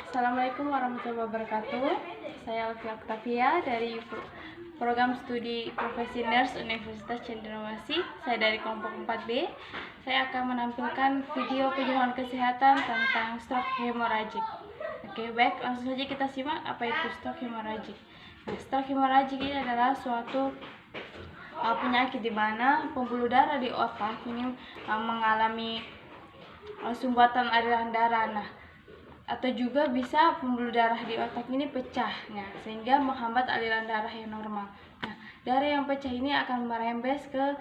Assalamualaikum warahmatullahi wabarakatuh. Saya Alfia Octavia dari program studi Profesi Nurse Universitas Cendrawasih. Saya dari kelompok 4B. Saya akan menampilkan video penyuluhan kesehatan tentang stroke hemoragik. Oke, baik, langsung saja kita simak apa itu stroke hemoragik. Nah, stroke hemoragik ini adalah suatu penyakit di mana pembuluh darah di otak ini mengalami sumbatan aliran darah. Nah, atau juga bisa pembuluh darah di otak ini pecah, sehingga menghambat aliran darah yang normal. Nah, darah yang pecah ini akan merembes ke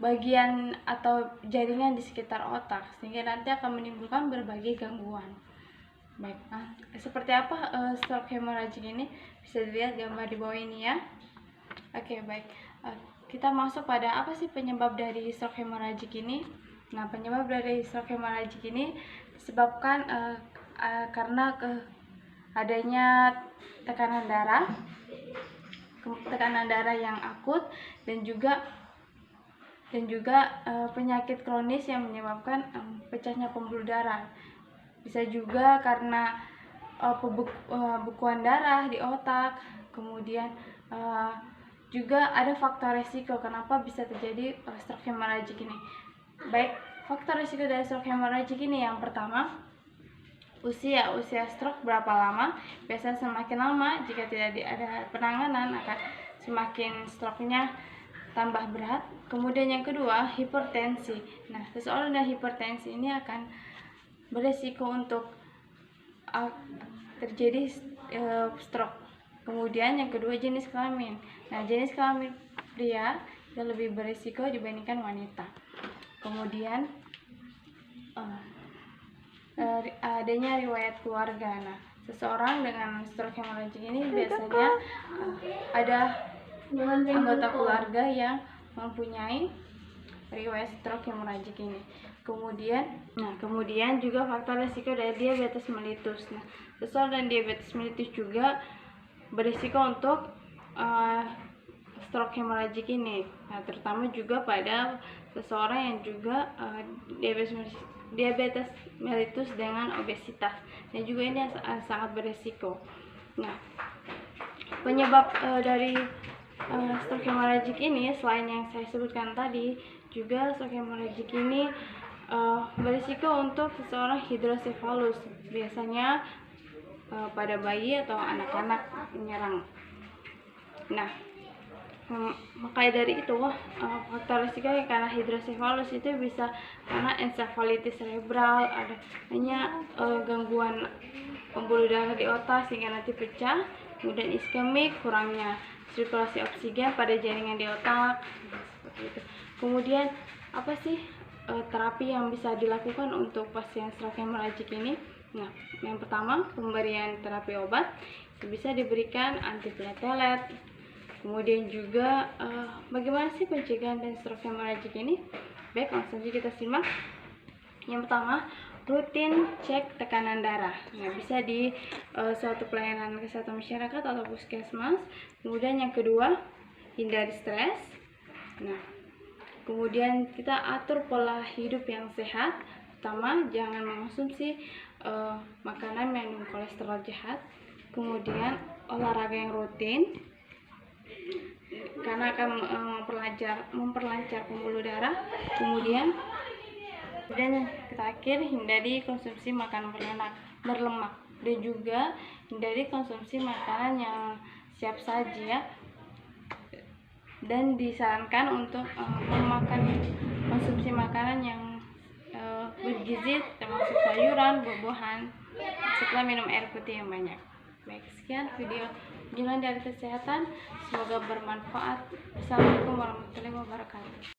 bagian atau jaringan di sekitar otak, sehingga nanti akan menimbulkan berbagai gangguan. Baik, seperti apa stroke hemoragik ini? Bisa dilihat gambar di bawah ini ya. Oke, baik. Kita masuk pada apa sih penyebab dari stroke hemoragik ini? Nah, penyebab dari stroke hemoragik ini disebabkan karena adanya tekanan darah yang akut dan juga penyakit kronis yang menyebabkan pecahnya pembuluh darah. Bisa juga karena pembekuan darah di otak, kemudian juga ada faktor resiko kenapa bisa terjadi stroke hemoragik ini. Baik, faktor resiko dari stroke hemoragik ini yang pertama, usia stroke berapa lama. Biasanya semakin lama jika tidak ada penanganan akan semakin stroke-nya tambah berat. Kemudian yang kedua, hipertensi. Nah, seseorang dengan hipertensi ini akan beresiko untuk terjadi stroke. Kemudian yang kedua, jenis kelamin. Nah, jenis kelamin pria lebih beresiko dibandingkan wanita. Kemudian adanya riwayat keluarga. Nah, seseorang dengan stroke hemoragik ini biasanya ada anggota keluarga yang mempunyai riwayat stroke hemoragik ini. Kemudian juga faktor risiko dari diabetes mellitus. Nah, seseorang dengan diabetes mellitus juga berisiko untuk stroke hemoragik ini. Nah, terutama juga pada seseorang yang juga diabetes mellitus dengan obesitas, dan juga ini sangat beresiko. Nah, penyebab dari stroke hemoragik ini selain yang saya sebutkan tadi, juga stroke hemoragik ini berisiko untuk seseorang hidrosefalus, biasanya pada bayi atau anak-anak menyerang. Nah, maka dari itu faktor risiko karena hidrosefalus itu bisa karena ensefalitis cerebral, adanya gangguan pembuluh darah di otak sehingga nanti pecah. Kemudian iskemik, kurangnya sirkulasi oksigen pada jaringan di otak, seperti itu. Kemudian apa sih terapi yang bisa dilakukan untuk pasien stroke hemoragik ini? Nah, yang pertama, pemberian terapi obat bisa diberikan antiplatelet. Kemudian juga bagaimana sih pencegahan dan stroke hemoragik ini? Baik, langsung saja kita simak. Yang pertama, rutin cek tekanan darah. Nah, bisa di suatu pelayanan kesehatan masyarakat atau puskesmas. Kemudian yang kedua, hindari stres. Nah, kemudian kita atur pola hidup yang sehat. Pertama, jangan mengonsumsi makanan mengandung kolesterol jahat. Kemudian olahraga yang rutin karena akan memperlancar pembuluh darah. Kemudian yang terakhir, hindari konsumsi makanan berlemak dan juga hindari konsumsi makanan yang siap saji, dan disarankan untuk konsumsi makanan yang bergizi termasuk sayuran, buah-buahan, setelah minum air putih yang banyak. Baik, sekian video penyuluhan dari kesehatan, semoga bermanfaat. Assalamualaikum warahmatullahi wabarakatuh.